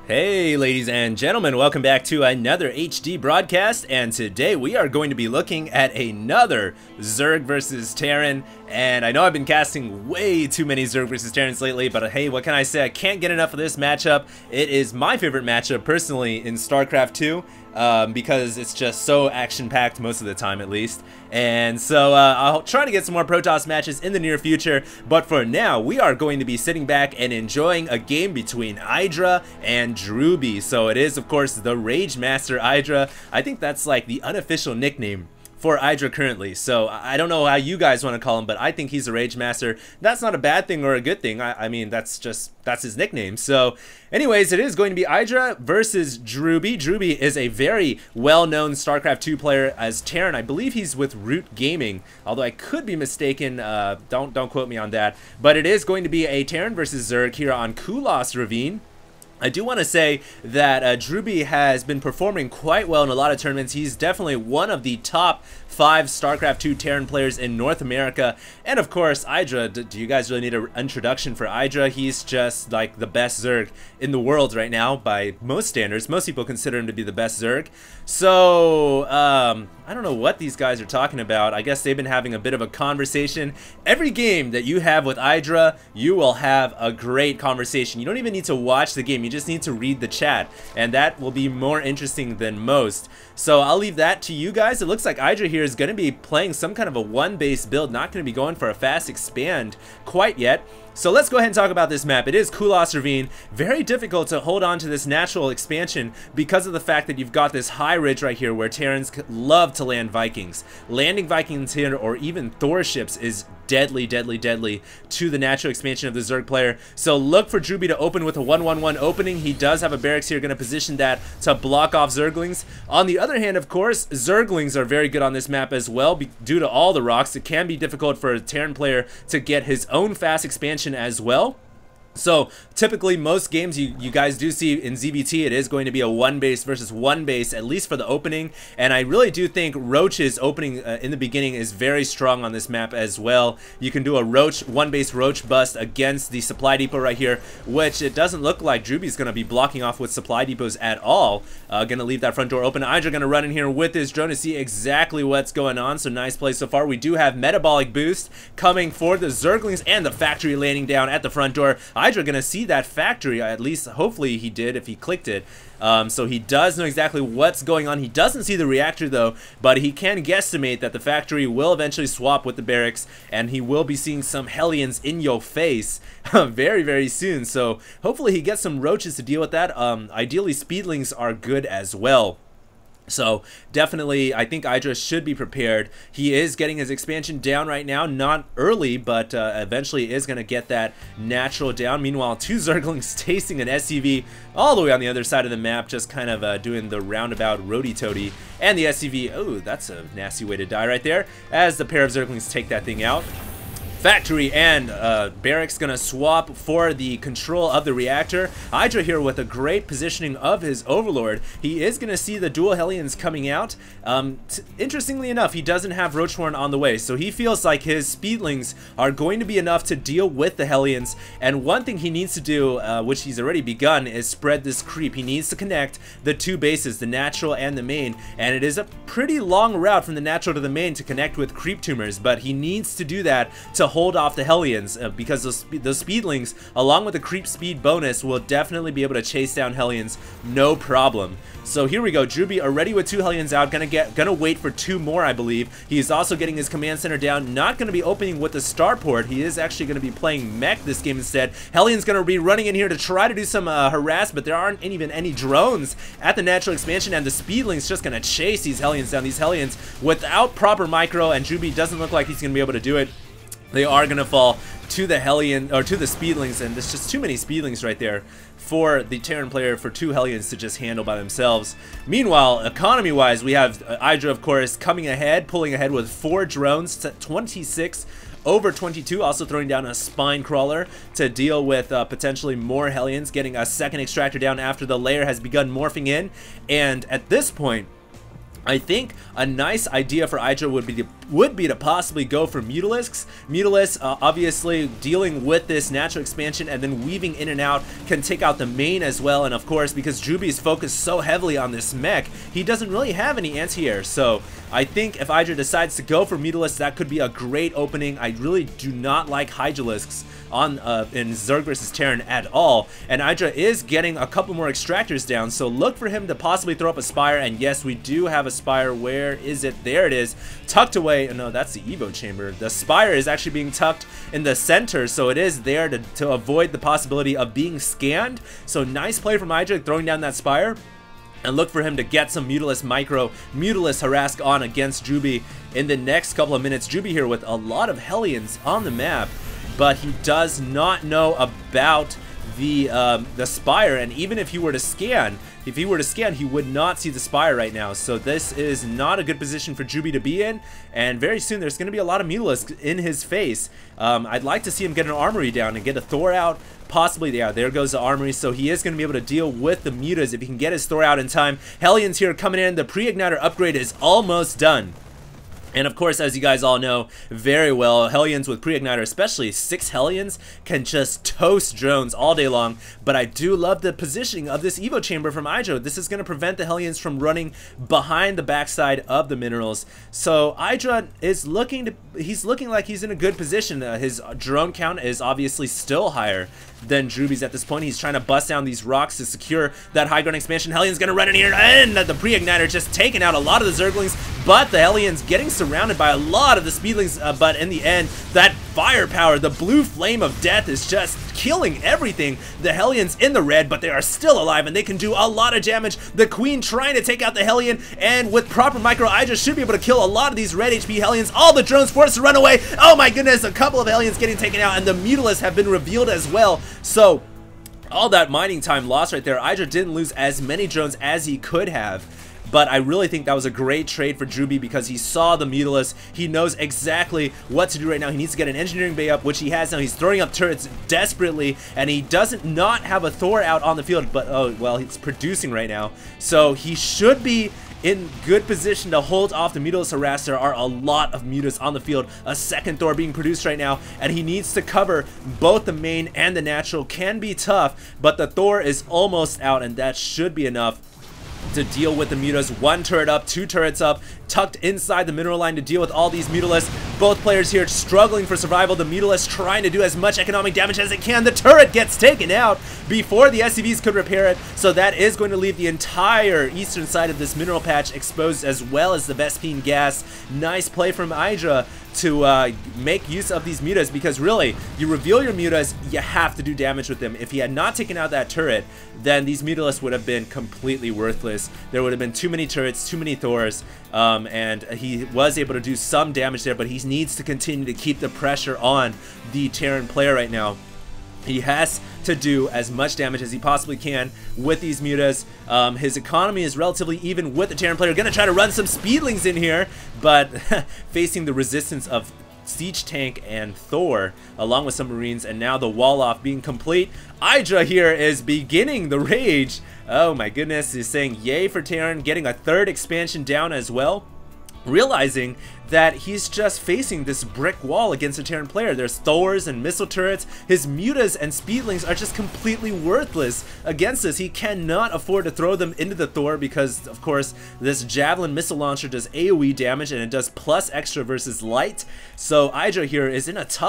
Hey ladies and gentlemen, welcome back to another HD broadcast, and today we are going to be looking at another Zerg versus Terran. And I know I've been casting way too many Zerg versus Terrans lately, but hey, what can I say? I can't get enough of this matchup. It is my favorite matchup personally in Starcraft 2. Because it's just so action-packed most of the time, at least. And so I'll try to get some more Protoss matches in the near future, but for now we are going to be sitting back and enjoying a game between IdrA and Drewbie. So it is, of course, the Rage Master IdrA. I think that's like the unofficial nickname for IdrA currently. So I don't know how you guys want to call him, but I think he's a Rage Master. That's not a bad thing or a good thing. I mean, that's his nickname. So anyways, it is going to be IdrA versus Drewbie. Drewbie is a very well-known StarCraft 2 player as Terran. I believe he's with Root Gaming, although I could be mistaken. Don't quote me on that. But it is going to be a Terran versus Zerg here on Kulos Ravine. I do want to say that Drewbie has been performing quite well in a lot of tournaments. He's definitely one of the top 5 StarCraft 2 Terran players in North America. And of course, IdrA, do you guys really need an introduction for IdrA? He's just like the best Zerg in the world right now by most standards. Most people consider him to be the best Zerg. So, I don't know what these guys are talking about. I guess they've been having a bit of a conversation. Every game that you have with IdrA, you will have a great conversation. You don't even need to watch the game. You just need to read the chat, and that will be more interesting than most. So I'll leave that to you guys. It looks like IdrA here is going to be playing some kind of a one-base build, not going to be going for a fast expand quite yet. So let's go ahead and talk about this map. It is Kulos Ravine. Very difficult to hold on to this natural expansion because of the fact that you've got this high ridge right here where Terrans love to land Vikings. Landing Vikings here or even Thor ships is deadly to the natural expansion of the Zerg player. So look for Drewbie to open with a 1-1-1 opening. He does have a barracks here, going to position that to block off Zerglings. On the other hand, of course, Zerglings are very good on this map as well due to all the rocks. It can be difficult for a Terran player to get his own fast expansion as well. So typically most games you guys do see in ZVT, it is going to be a one base versus one base, at least for the opening. And I really do think Roach's opening in the beginning is very strong on this map as well. You can do a Roach, one base Roach bust against the supply depot right here, which it doesn't look like Drewbie's going to be blocking off with supply depots at all. Going to leave that front door open. IdrA going to run in here with his drone to see exactly what's going on. So nice play so far. We do have metabolic boost coming for the Zerglings and the factory landing down at the front door. IdrA gonna see that factory, at least hopefully he did if he clicked it. So he does know exactly what's going on. He doesn't see the reactor though, but he can guesstimate that the factory will eventually swap with the barracks, and he will be seeing some Hellions in your face very soon. So hopefully he gets some Roaches to deal with that. Ideally Speedlings are good as well. So definitely I think IdrA should be prepared. He is getting his expansion down right now, not early, but eventually is going to get that natural down. Meanwhile, 2 Zerglings tasting an SCV all the way on the other side of the map, just kind of doing the roundabout roady-toady. And the SCV, oh, that's a nasty way to die right there, as the pair of Zerglings take that thing out. Factory and barracks gonna swap for the control of the reactor. IdrA here with a great positioning of his overlord. He is gonna see the dual Hellions coming out. Interestingly enough, he doesn't have Roachhorn on the way, so he feels like his Speedlings are going to be enough to deal with the Hellions. And one thing he needs to do, which he's already begun, is spread this creep. He needs to connect the 2 bases, the natural and the main, and it is a pretty long route from the natural to the main to connect with creep tumors, but he needs to do that to hold off the Hellions, because the Speedlings, along with the creep speed bonus, will definitely be able to chase down Hellions no problem. So here we go. Drewbie already with 2 Hellions out, gonna wait for 2 more, I believe. He is also getting his command center down, not gonna be opening with the starport. He is actually gonna be playing mech this game instead. Hellion's gonna be running in here to try to do some harass, but there aren't even any drones at the natural expansion, and the Speedlings just gonna chase these Hellions down. These Hellions without proper micro, and Drewbie doesn't look like he's gonna be able to do it. They are going to fall to the Hellion, or to the Speedlings, and there's just too many Speedlings right there for the Terran player, for 2 Hellions to just handle by themselves. Meanwhile, economy-wise, we have IdrA, of course, coming ahead, pulling ahead with 4 drones to 26 over 22, also throwing down a spine crawler to deal with potentially more Hellions, getting a second extractor down after the layer has begun morphing in. And at this point, I think a nice idea for IdrA would be to would be to possibly go for Mutalisks. Mutalisks, obviously dealing with this natural expansion and then weaving in and out, can take out the main as well. And of course, because Drewbie is focused so heavily on this mech, he doesn't really have any anti-air. So I think if IdrA decides to go for Mutalisks, that could be a great opening. I really do not like Hydralisks on in Zerg versus Terran at all, and IdrA is getting a couple more extractors down, so look for him to possibly throw up a Spire. And yes, we do have a Spire. Where is it? There it is, tucked away. No, that's the Evo chamber. The Spire is actually being tucked in the center, so it is there to avoid the possibility of being scanned. So nice play from IdrA throwing down that Spire. And look for him to get some Mutalisk Micro, Mutalisk Harass on against Drewbie in the next couple of minutes. Drewbie here with a lot of Hellions on the map, but he does not know about the Spire. And even if he were to scan, he would not see the Spire right now. So this is not a good position for Drewbie to be in. And very soon there's going to be a lot of Mutalisks in his face. I'd like to see him get an Armory down and get a Thor out. Possibly, yeah, there goes the Armory, so he is going to be able to deal with the Mutas if he can get his Thor out in time. Hellions here coming in. The pre-igniter upgrade is almost done. And of course, as you guys all know very well, Hellions with pre-igniter, especially 6 Hellions, can just toast drones all day long. But I do love the positioning of this Evo chamber from IdrA. This is going to prevent the Hellions from running behind the backside of the minerals. So IdrA is he's looking like he's in a good position. His drone count is obviously still higher than Drewbie's at this point. He's trying to bust down these rocks to secure that high ground expansion. Hellions going to run in here, and the pre-igniter just taking out a lot of the Zerglings, but the Hellions getting surrounded by a lot of the Speedlings. But in the end, that firepower, the blue flame of death, is just killing everything. The Hellions in the red, but they are still alive and they can do a lot of damage. The Queen trying to take out the Hellion, and with proper micro, IdrA should be able to kill a lot of these red HP Hellions. All the drones forced to run away. Oh my goodness, a couple of Hellions getting taken out, and the Mutalisks have been revealed as well. So all that mining time lost right there. IdrA didn't lose as many drones as he could have. But I really think that was a great trade for Drewbie because he saw the Mutalisks. He knows exactly what to do right now. He needs to get an engineering bay up, which he has now. He's throwing up turrets desperately, and he doesn't not have a Thor out on the field, but oh, well, he's producing right now. So he should be in good position to hold off the Mutalisk harass. There are a lot of Mutas on the field. A second Thor being produced right now, and he needs to cover both the main and the natural. Can be tough, but the Thor is almost out, and that should be enough to deal with the Mutas. 1 turret up, 2 turrets up, tucked inside the mineral line to deal with all these Mutalisks. Both players here struggling for survival. The Mutalisks trying to do as much economic damage as it can. The turret gets taken out before the SCVs could repair it, so that is going to leave the entire eastern side of this mineral patch exposed, as well as the Vespene gas. Nice play from IdrA to make use of these Mutas, because really, you reveal your Mutas, you have to do damage with them. If he had not taken out that turret, then these Mutalisks would have been completely worthless. There would have been too many turrets, too many Thors, and he was able to do some damage there, but he needs to continue to keep the pressure on the Terran player right now. He has to do as much damage as he possibly can with these Mutas. His economy is relatively even with the Terran player. Gonna try to run some Speedlings in here, but facing the resistance of Siege Tank and Thor, along with some Marines, and now the wall off being complete. IdrA here is beginning the rage. Oh my goodness, he's saying yay for Terran, getting a 3rd expansion down as well, realizing that he's just facing this brick wall against a Terran player. There's Thors and missile turrets. His Mutas and Speedlings are just completely worthless against this. He cannot afford to throw them into the Thor because, of course, this Javelin missile launcher does AoE damage and it does plus extra versus light. So IdrA here is in a tough